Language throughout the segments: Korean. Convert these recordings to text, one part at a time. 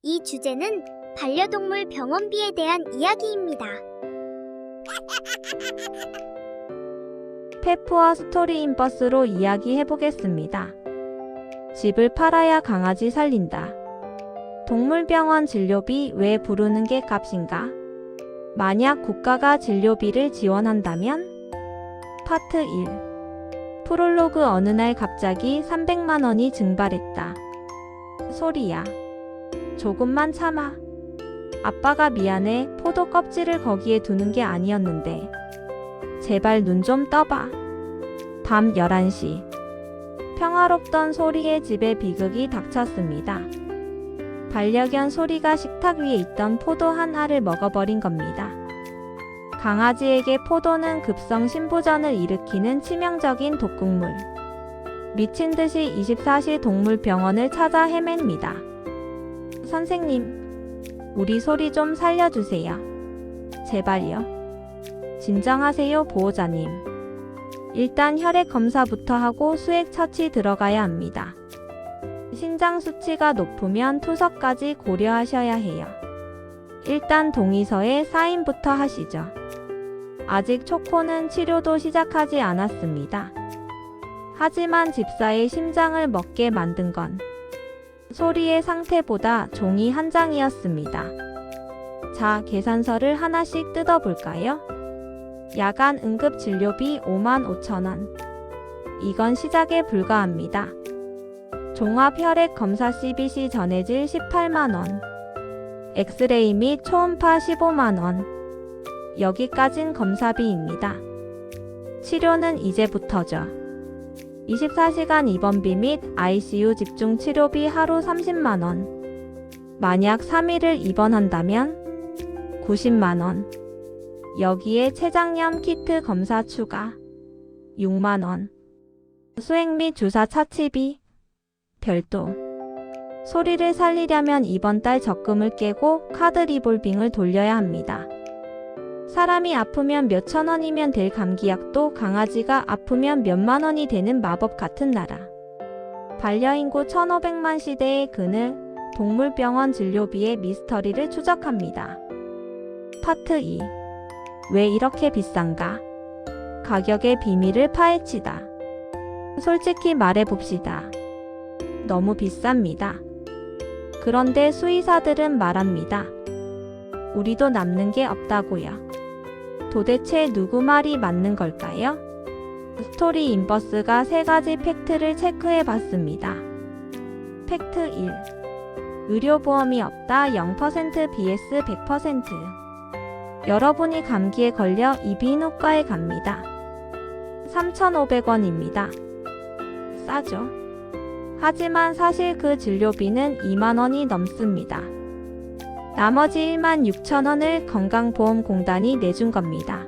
이 주제는 반려동물 병원비에 대한 이야기입니다. 페프와 스토리인 버스로 이야기해보겠습니다. 집을 팔아야 강아지 살린다. 동물병원 진료비 왜 부르는 게 값인가? 만약 국가가 진료비를 지원한다면? 파트 1. 프롤로그. 어느 날 갑자기 300만 원이 증발했다. 소리야. 조금만 참아. 아빠가 미안해. 포도 껍질을 거기에 두는 게 아니었는데. 제발 눈 좀 떠봐. 밤 11시. 평화롭던 소리의 집에 비극이 닥쳤습니다. 반려견 소리가 식탁 위에 있던 포도 한 알을 먹어버린 겁니다. 강아지에게 포도는 급성 신부전을 일으키는 치명적인 독극물. 미친 듯이 24시 동물병원을 찾아 헤맵니다. 선생님, 우리 소리 좀 살려주세요. 제발요. 진정하세요, 보호자님. 일단 혈액 검사부터 하고 수액 처치 들어가야 합니다. 신장 수치가 높으면 투석까지 고려하셔야 해요. 일단 동의서에 사인부터 하시죠. 아직 초코는 치료도 시작하지 않았습니다. 하지만 집사의 심장을 먹게 만든 건 소리의 상태보다 종이 한 장이었습니다. 자, 계산서를 하나씩 뜯어볼까요? 야간 응급진료비 55,000원. 이건 시작에 불과합니다. 종합혈액검사 CBC 전해질 18만원. 엑스레이 및 초음파 15만원. 여기까진 검사비입니다. 치료는 이제부터죠. 24시간 입원비 및 ICU 집중 치료비 하루 30만원. 만약 3일을 입원한다면 90만원. 여기에 췌장염 키트 검사 추가 6만원. 수액 및 주사 차치비 별도. 소리를 살리려면 이번 달 적금을 깨고 카드 리볼빙을 돌려야 합니다. 사람이 아프면 몇천 원이면 될 감기약도 강아지가 아프면 몇만 원이 되는 마법 같은 나라. 반려인구 1500만 시대의 그늘, 동물병원 진료비의 미스터리를 추적합니다. 파트 2. 왜 이렇게 비싼가? 가격의 비밀을 파헤치다. 솔직히 말해봅시다. 너무 비쌉니다. 그런데 수의사들은 말합니다. 우리도 남는 게 없다고요. 도대체 누구 말이 맞는 걸까요? 스토리 인버스가 3가지 팩트를 체크해 봤습니다. 팩트 1. 의료보험이 없다 0% vs 100%. 여러분이 감기에 걸려 이비인후과에 갑니다. 3,500원입니다. 싸죠? 하지만 사실 그 진료비는 2만원이 넘습니다. 나머지 16,000원을 건강보험공단이 내준 겁니다.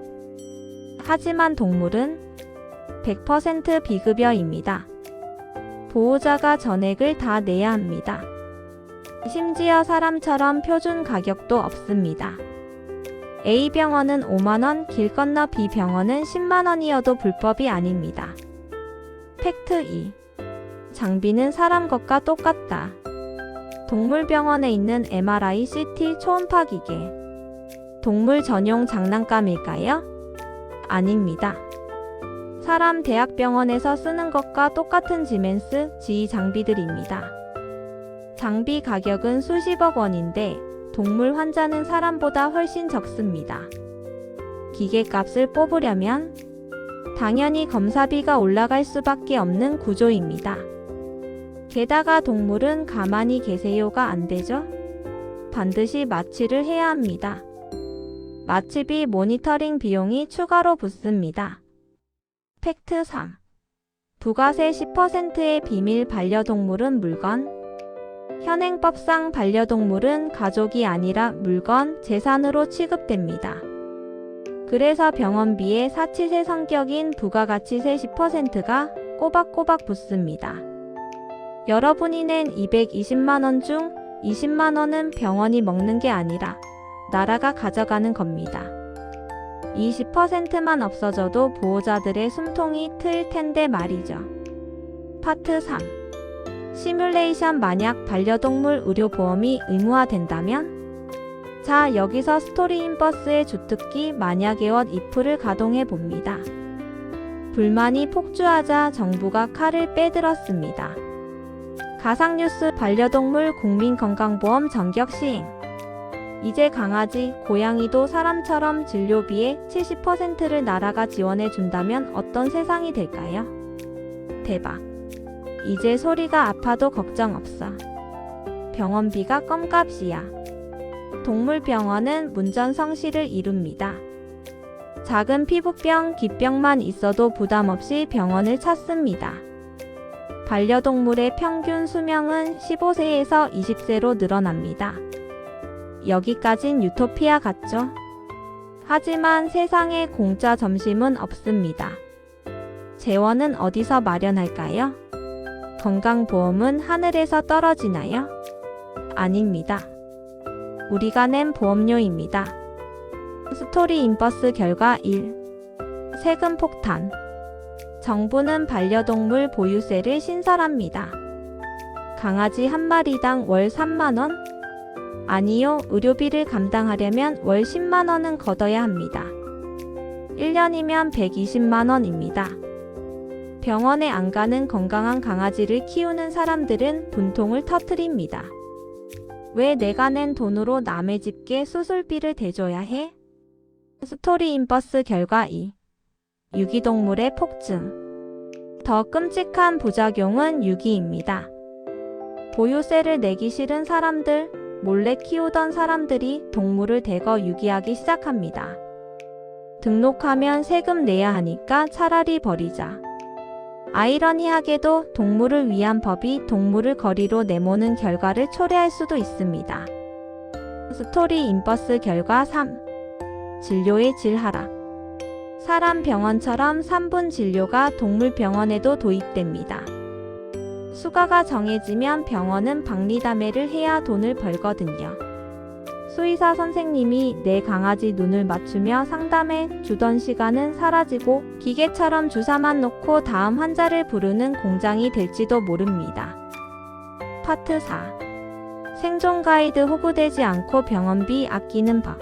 하지만 동물은 100% 비급여입니다. 보호자가 전액을 다 내야 합니다. 심지어 사람처럼 표준 가격도 없습니다. A병원은 5만원, 길 건너 B병원은 10만원이어도 불법이 아닙니다. 팩트 2. 장비는 사람 것과 똑같다. 동물병원에 있는 MRI, CT, 초음파 기계. 동물 전용 장난감일까요? 아닙니다. 사람 대학병원에서 쓰는 것과 똑같은 지멘스, GE 장비들입니다. 장비 가격은 수십억 원인데 동물 환자는 사람보다 훨씬 적습니다. 기계값을 뽑으려면 당연히 검사비가 올라갈 수밖에 없는 구조입니다. 게다가 동물은 가만히 계세요가 안 되죠? 반드시 마취를 해야 합니다. 마취비 모니터링 비용이 추가로 붙습니다. 팩트 3. 부가세 10%의 비밀. 반려동물은 물건. 현행법상 반려동물은 가족이 아니라 물건, 재산으로 취급됩니다. 그래서 병원비에 사치세 성격인 부가가치세 10%가 꼬박꼬박 붙습니다. 여러분이 낸 220만원 중 20만원은 병원이 먹는 게 아니라 나라가 가져가는 겁니다. 이 10%만 없어져도 보호자들의 숨통이 트일 텐데 말이죠. 파트 3. 시뮬레이션 만약 반려동물 의료보험이 의무화된다면? 자, 여기서 스토리인버스의 주특기 만약의 what if를 가동해 봅니다. 불만이 폭주하자 정부가 칼을 빼들었습니다. 가상뉴스 반려동물 국민건강보험 전격 시행. 이제 강아지, 고양이도 사람처럼 진료비의 70%를 나라가 지원해 준다면 어떤 세상이 될까요? 대박. 이제 소리가 아파도 걱정 없어. 병원비가 껌값이야. 동물병원은 문전성시를 이룹니다. 작은 피부병, 기병만 있어도 부담 없이 병원을 찾습니다. 반려동물의 평균 수명은 15세에서 20세로 늘어납니다. 여기까진 유토피아 같죠? 하지만 세상에 공짜 점심은 없습니다. 재원은 어디서 마련할까요? 건강보험은 하늘에서 떨어지나요? 아닙니다. 우리가 낸 보험료입니다. 스토리인버스 결과 1. 세금 폭탄. 정부는 반려동물 보유세를 신설합니다. 강아지 한 마리당 월 3만원? 아니요, 의료비를 감당하려면 월 10만원은 걷어야 합니다. 1년이면 120만원입니다. 병원에 안 가는 건강한 강아지를 키우는 사람들은 분통을 터뜨립니다. 왜 내가 낸 돈으로 남의 집게 수술비를 대줘야 해? 스토리인버스 결과 2. 유기동물의 폭증. 더 끔찍한 부작용은 유기입니다. 보유세를 내기 싫은 사람들, 몰래 키우던 사람들이 동물을 대거 유기하기 시작합니다. 등록하면 세금 내야 하니까 차라리 버리자. 아이러니하게도 동물을 위한 법이 동물을 거리로 내모는 결과를 초래할 수도 있습니다. 스토리인버스 결과 3. 진료의 질 하락. 사람 병원처럼 3분 진료가 동물병원에도 도입됩니다. 수가가 정해지면 병원은 박리담회를 해야 돈을 벌거든요. 수의사 선생님이 내 강아지 눈을 맞추며 상담해 주던 시간은 사라지고 기계처럼 주사만 놓고 다음 환자를 부르는 공장이 될지도 모릅니다. 파트 4. 생존 가이드 호구되지 않고 병원비 아끼는 법.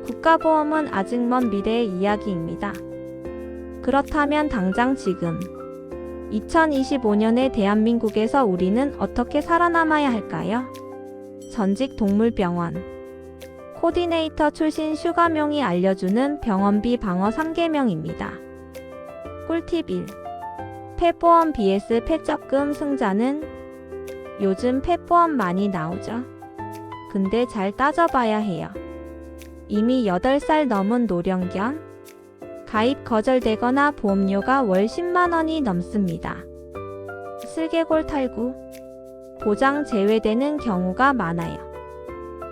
국가보험은 아직 먼 미래의 이야기입니다. 그렇다면 당장 지금 2025년의 대한민국에서 우리는 어떻게 살아남아야 할까요? 전직 동물병원 코디네이터 출신 슈가명이 알려주는 병원비 방어 3계명입니다. 꿀팁 1. 펫보험 vs 펫적금 승자는 요즘 펫보험 많이 나오죠. 근데 잘 따져봐야 해요. 이미 8살 넘은 노령견? 가입 거절되거나 보험료가 월 10만원이 넘습니다. 슬개골 탈구, 보장 제외되는 경우가 많아요.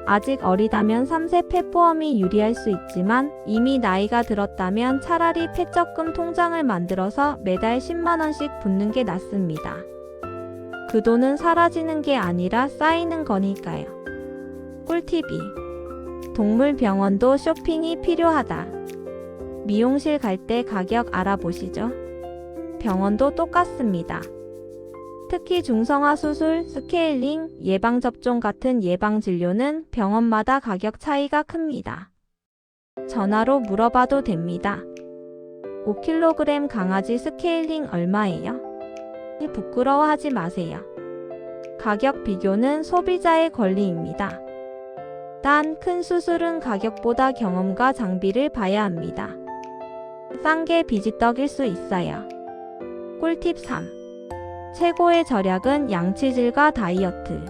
아직 어리다면 3세 펫보험이 유리할 수 있지만 이미 나이가 들었다면 차라리 펫적금 통장을 만들어서 매달 10만원씩 붓는 게 낫습니다. 그 돈은 사라지는 게 아니라 쌓이는 거니까요. 꿀팁 2. 동물병원도 쇼핑이 필요하다. 미용실 갈 때 가격 알아보시죠. 병원도 똑같습니다. 특히 중성화 수술, 스케일링, 예방접종 같은 예방진료는 병원마다 가격 차이가 큽니다. 전화로 물어봐도 됩니다. 5kg 강아지 스케일링 얼마예요? 부끄러워하지 마세요. 가격 비교는 소비자의 권리입니다. 단 큰 수술은 가격보다 경험과 장비를 봐야 합니다. 싼 게 비지떡일 수 있어요. 꿀팁 3. 최고의 절약은 양치질과 다이어트.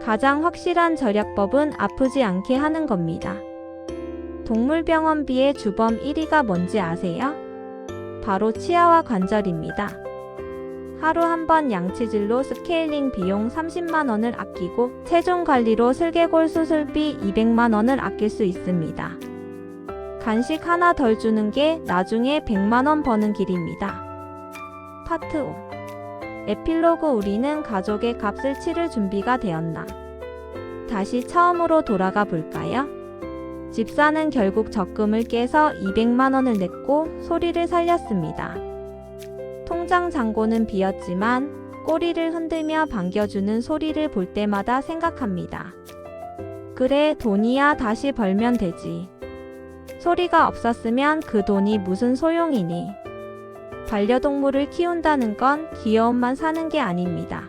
가장 확실한 절약법은 아프지 않게 하는 겁니다. 동물병원비의 주범 1위가 뭔지 아세요? 바로 치아와 관절입니다. 하루 한 번 양치질로 스케일링 비용 30만원을 아끼고 체중 관리로 슬개골 수술비 200만원을 아낄 수 있습니다. 간식 하나 덜 주는 게 나중에 100만원 버는 길입니다. 파트 5. 에필로그 우리는 가족의 값을 치를 준비가 되었나? 다시 처음으로 돌아가 볼까요? 집사는 결국 적금을 깨서 200만원을 냈고 소리를 살렸습니다. 통장 잔고는 비었지만 꼬리를 흔들며 반겨주는 소리를 볼 때마다 생각합니다. 그래, 돈이야 다시 벌면 되지. 소리가 없었으면 그 돈이 무슨 소용이니. 반려동물을 키운다는 건 귀여움만 사는 게 아닙니다.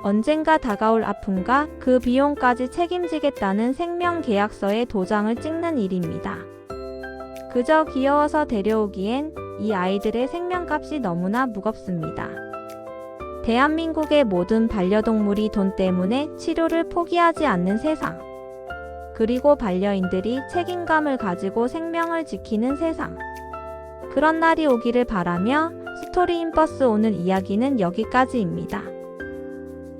언젠가 다가올 아픔과 그 비용까지 책임지겠다는 생명계약서에 도장을 찍는 일입니다. 그저 귀여워서 데려오기엔 이 아이들의 생명값이 너무나 무겁습니다. 대한민국의 모든 반려동물이 돈 때문에 치료를 포기하지 않는 세상. 그리고 반려인들이 책임감을 가지고 생명을 지키는 세상. 그런 날이 오기를 바라며 스토리인버스 오늘 이야기는 여기까지입니다.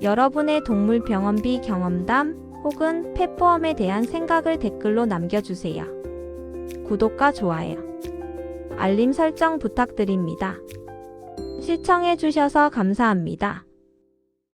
여러분의 동물병원비 경험담 혹은 펫보험에 대한 생각을 댓글로 남겨주세요. 구독과 좋아요, 알림 설정 부탁드립니다. 시청해주셔서 감사합니다.